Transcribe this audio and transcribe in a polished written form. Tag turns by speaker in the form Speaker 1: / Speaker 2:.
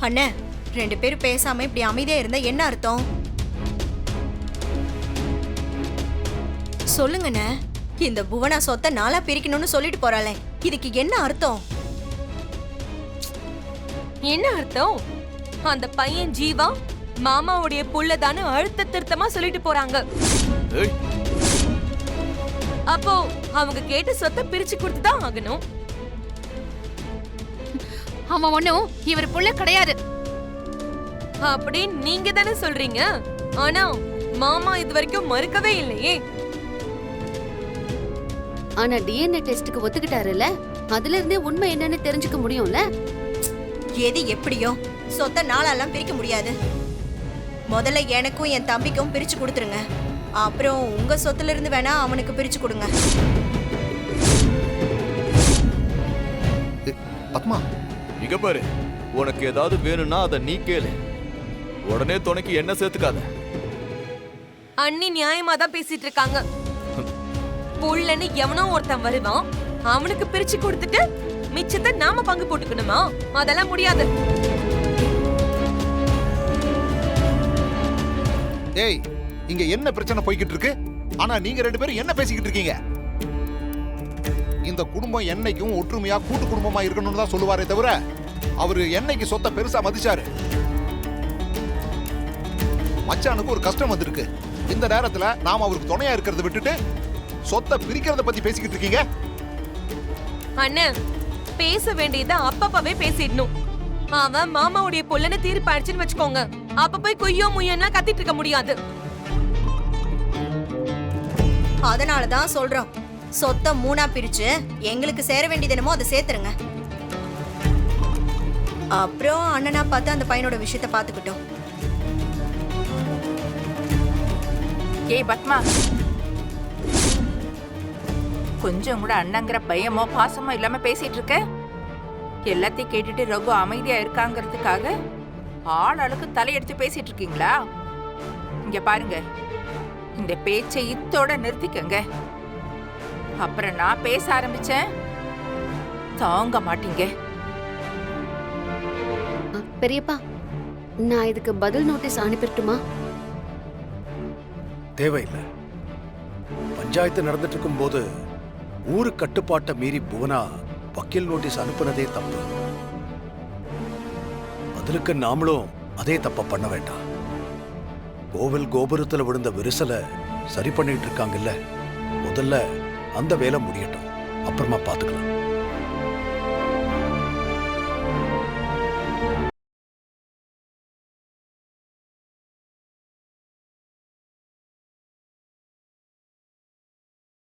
Speaker 1: அண்ணே, 2 பேரும் பேசாம இப்படி அமைதியா இருந்தா என்ன அர்த்தம்? சொல்லுங்கண்ணே. இந்த புவனா சொத்தை நாளா பிரிக்கணும்னு சொல்லிட்டு போறாளே, இதுக்கு என்ன அர்த்தம்?
Speaker 2: என்ன அர்த்தம்? அந்த பையன் ஜீவா மாமாவுடைய புள்ளதான்னு அழுத்த திருத்தமா சொல்லிட்டு போறாங்க. அப்போ அவங்க கேட்ட சொத்தை பிரிச்சு கொடுத்துதான் ஆகணும்.
Speaker 3: அவன் ஒண்ணும் இவர் புள்ள கிடையாது
Speaker 2: அப்படி நீங்க தானே சொல்றீங்க. ஆனா மாமா இது வரைக்கும் மறுக்கவே இல்லையே.
Speaker 4: ஆனா டிஎன்ஏ டெஸ்டுக்கு ஒத்துக்கிட்டாருல, அதுல இருந்தே உண்மை என்னன்னு தெரிஞ்சுக்க முடியும்ல.
Speaker 1: எது எப்படியோ சொத்தை நாளெல்லாம் பிரிக்க முடியாது. முதல்ல எனக்கும் என் தம்பிக்கும் பிரிச்சு கொடுத்துருங்க. அப்புறம் உங்க சொத்துல இருந்து வேணா அவனுக்கு பிரிச்சு கொடுங்க.
Speaker 5: பத்மா,
Speaker 6: இங்க பாரு, உனக்கு ஏதாவது வேணும்னா அதை நீ கேளு. உடனே துணைக்கு என்ன சேர்த்துக்காத.
Speaker 2: அண்ணி நியாயமா தான் பேசிட்டு இருக்காங்க. புள்ளன்னு எவனோ ஒருத்தன் வருவான், அவனுக்கு பிரிச்சு கொடுத்துட்டு மிச்சத்தை நாம பங்கு போட்டுக்கணுமா? அதெல்லாம் முடியாது.
Speaker 5: ஏய், இங்க என்ன பிரச்சனை போய்கிட்டு இருக்கு? ஆனா நீங்க 2 பேரும் என்ன பேசிக்கிட்டு இருக்கீங்க? இந்த குடும்பம் என்னைக்கும் ஒற்றுமையா கூட்டு குடும்பமா இருக்கணும்னு தான் சொல்லுவாரே தவிர, அவரு என்னைக்கு சொத்தை பெருசா மதிச்சாரு? மச்சானுக்கு ஒரு கஷ்டம் வந்திருக்கு. இந்த நேரத்துல நாம அவருக்கு துணையா இருக்கிறத விட்டுட்டு சொத்தை பிரிக்கிறத பத்தி பேசிக்கிட்டு இருக்கீங்க.
Speaker 2: அண்ணன், பேச வேண்டியதை அப்பப்பவே பேசிடணும். அவன் மாமாவுடைய புள்ளன்னு தீர்ப்பாயிடுச்சுன்னு வச்சுக்கோங்க, அப்ப போய் கொய்யோ முய்யோன்னா கத்திட்டு இருக்க முடியாது.
Speaker 1: அதனாலதான் சொல்றோம், சொத்தை 3ஆ பிரிச்சு எங்களுக்கு சேர வேண்டியது என்னமோ அதை சேர்த்துருங்க. அப்புறம் அண்ணனா பார்த்து அந்த பையனோட விஷயத்த பாத்துக்கிட்டோம்.
Speaker 7: ஏய் பத்மா, கொஞ்சம் கூட அண்ணங்கிற பயமோ பாசமோ இல்லாம பேசிட்டு இருக்க. எல்லாத்தையும் கேட்டுட்டு ரகு அமைதியா இருக்காங்கிறதுக்காக ஆளாளுக்கு தலையெடுத்து பேசிட்டு இருக்கீங்களா? இங்க பாருங்க, இந்த பேச்சை இத்தோட நிறுத்திக்கங்க. அப்புறம் நான் பேச ஆரம்பிச்சேன், தாங்க மாட்டீங்க.
Speaker 4: பெரியப்பா, நான் இதுக்கு பதில் நோட்டீஸ் அனுப்பிட்டுமா?
Speaker 8: தேவையில்லை. பஞ்சாயத்து நடந்துட்டு இருக்கும் போது ஊரு கட்டுப்பாட்டை மீறி புவனா வக்கீல் நோட்டீஸ் அனுப்புனதே தப்பு. பதிலுக்கு நாமளும் அதே தப்ப பண்ண வேண்டாம். கோவில் கோபுரத்துல விழுந்த விரிசலை சரி பண்ணிட்டு இருக்காங்கல்ல, முதல்ல அந்த வேலை முடியட்டும், அப்புறமா பாத்துக்கலாம்.